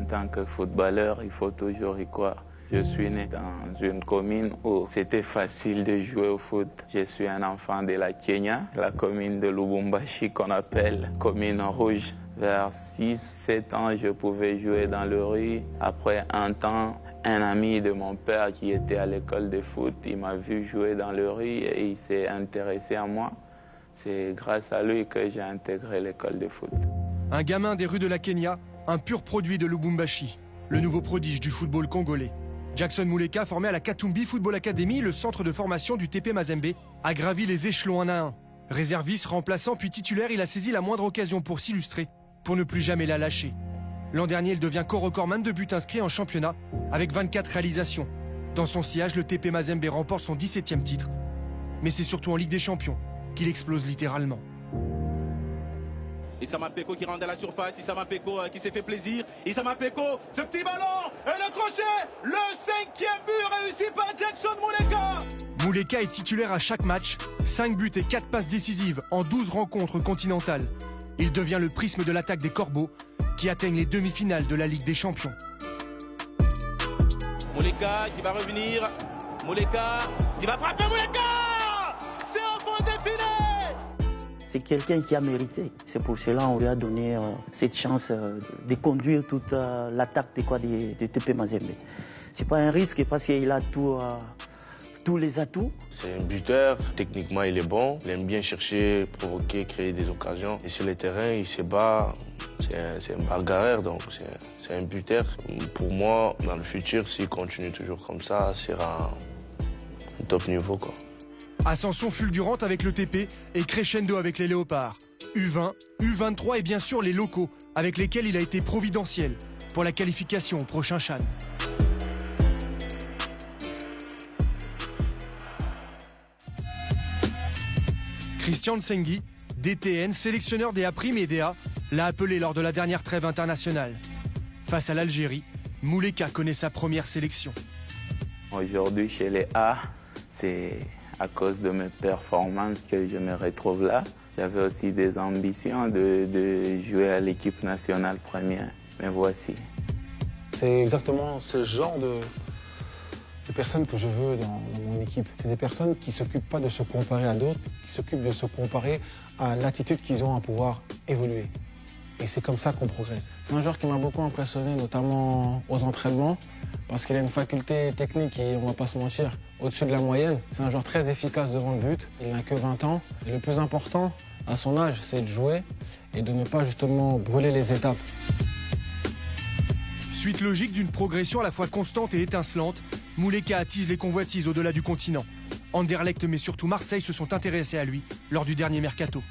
tant que footballeur, il faut toujours y croire. Je suis né dans une commune où c'était facile de jouer au foot. Je suis un enfant de la Kenya, la commune de Lubumbashi qu'on appelle commune rouge. Vers 6-7 ans, je pouvais jouer dans le rue. Après un temps, un ami de mon père qui était à l'école de foot, il m'a vu jouer dans le rue et il s'est intéressé à moi. C'est grâce à lui que j'ai intégré l'école de foot. Un gamin des rues de la Kenya, un pur produit de Lubumbashi, le nouveau prodige du football congolais. Jackson Muleka, formé à la Katumbi Football Academy, le centre de formation du TP Mazembe, a gravi les échelons un à un. Réserviste, remplaçant puis titulaire, il a saisi la moindre occasion pour s'illustrer, pour ne plus jamais la lâcher. L'an dernier, il devient co-recordman de buts inscrits en championnat, avec 24 réalisations. Dans son sillage, le TP Mazembe remporte son 17e titre. Mais c'est surtout en Ligue des Champions qu'il explose littéralement. Issama Peko qui rentre dans la surface, Issama Peko qui s'est fait plaisir, Issama Peko, ce petit ballon, et le crochet, le 5e but réussi par Jackson Muleka. Muleka est titulaire à chaque match, 5 buts et 4 passes décisives en 12 rencontres continentales. Il devient le prisme de l'attaque des Corbeaux, qui atteignent les demi-finales de la Ligue des Champions. Muleka qui va revenir, Muleka qui va frapper, Muleka, c'est en fond défilé. C'est quelqu'un qui a mérité. C'est pour cela qu'on lui a donné cette chance de conduire toute l'attaque de TP Mazembe. C'est pas un risque parce qu'il a tous les atouts. C'est un buteur, techniquement il est bon, il aime bien chercher, provoquer, créer des occasions. Et sur le terrain, il se bat, c'est un bagarreur, donc c'est un buteur. Pour moi, dans le futur, s'il continue toujours comme ça, sera un top niveau, quoi. Ascension fulgurante avec le TP et crescendo avec les Léopards. U20, U23 et bien sûr les locaux, avec lesquels il a été providentiel pour la qualification au prochain CHAN. Christian Nsengui, DTN, sélectionneur des A' et des A, l'a appelé lors de la dernière trêve internationale. Face à l'Algérie, Muleka connaît sa première sélection. Aujourd'hui, chez les A, c'est à cause de mes performances que je me retrouve là. J'avais aussi des ambitions de jouer à l'équipe nationale première. Mais voici. C'est exactement ce genre de personnes que je veux dans mon équipe. C'est des personnes qui ne s'occupent pas de se comparer à d'autres, qui s'occupent de se comparer à l'attitude qu'ils ont à pouvoir évoluer. Et c'est comme ça qu'on progresse. C'est un joueur qui m'a beaucoup impressionné, notamment aux entraînements, parce qu'il a une faculté technique et on ne va pas se mentir, au-dessus de la moyenne. C'est un joueur très efficace devant le but, il n'a que 20 ans. Et le plus important, à son âge, c'est de jouer et de ne pas justement brûler les étapes. Suite logique d'une progression à la fois constante et étincelante, Muleka attise les convoitises au-delà du continent. Anderlecht mais surtout Marseille se sont intéressés à lui lors du dernier mercato.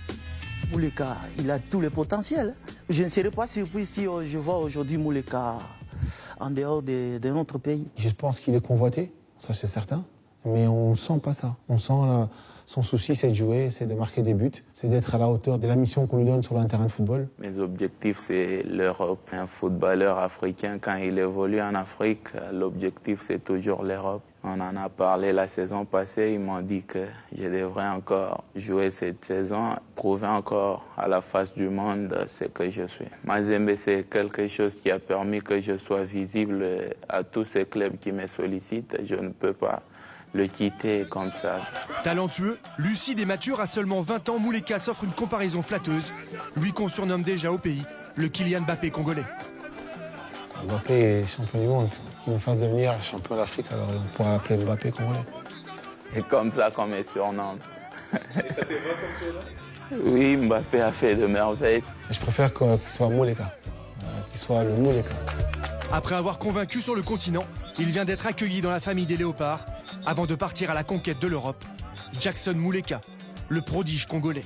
Muleka, il a tout le potentiel. Je ne serais pas surpris si je vois aujourd'hui Muleka en dehors de notre pays. Je pense qu'il est convoité, ça c'est certain, mais on ne sent pas ça. On sent son souci, c'est de jouer, c'est de marquer des buts, c'est d'être à la hauteur de la mission qu'on lui donne sur le terrain de football. Mes objectifs, c'est l'Europe. Un footballeur africain, quand il évolue en Afrique, l'objectif, c'est toujours l'Europe. On en a parlé la saison passée, ils m'ont dit que je devrais encore jouer cette saison, prouver encore à la face du monde ce que je suis. Mazembe, c'est quelque chose qui a permis que je sois visible à tous ces clubs qui me sollicitent. Je ne peux pas le quitter comme ça. Talentueux, lucide et mature, à seulement 20 ans, Muleka s'offre une comparaison flatteuse. Lui qu'on surnomme déjà au pays le Kylian Mbappé congolais. Mbappé est champion du monde, qu'il nous fasse devenir champion d'Afrique, alors on pourra l'appeler Mbappé congolais. Et comme ça qu'on me surnomme. Et ça te va comme ça? Oui, Mbappé a fait de merveilles. Je préfère qu'il soit Muleka, qu'il soit le Muleka. Après avoir convaincu sur le continent, il vient d'être accueilli dans la famille des Léopards avant de partir à la conquête de l'Europe. Jackson Muleka, le prodige congolais.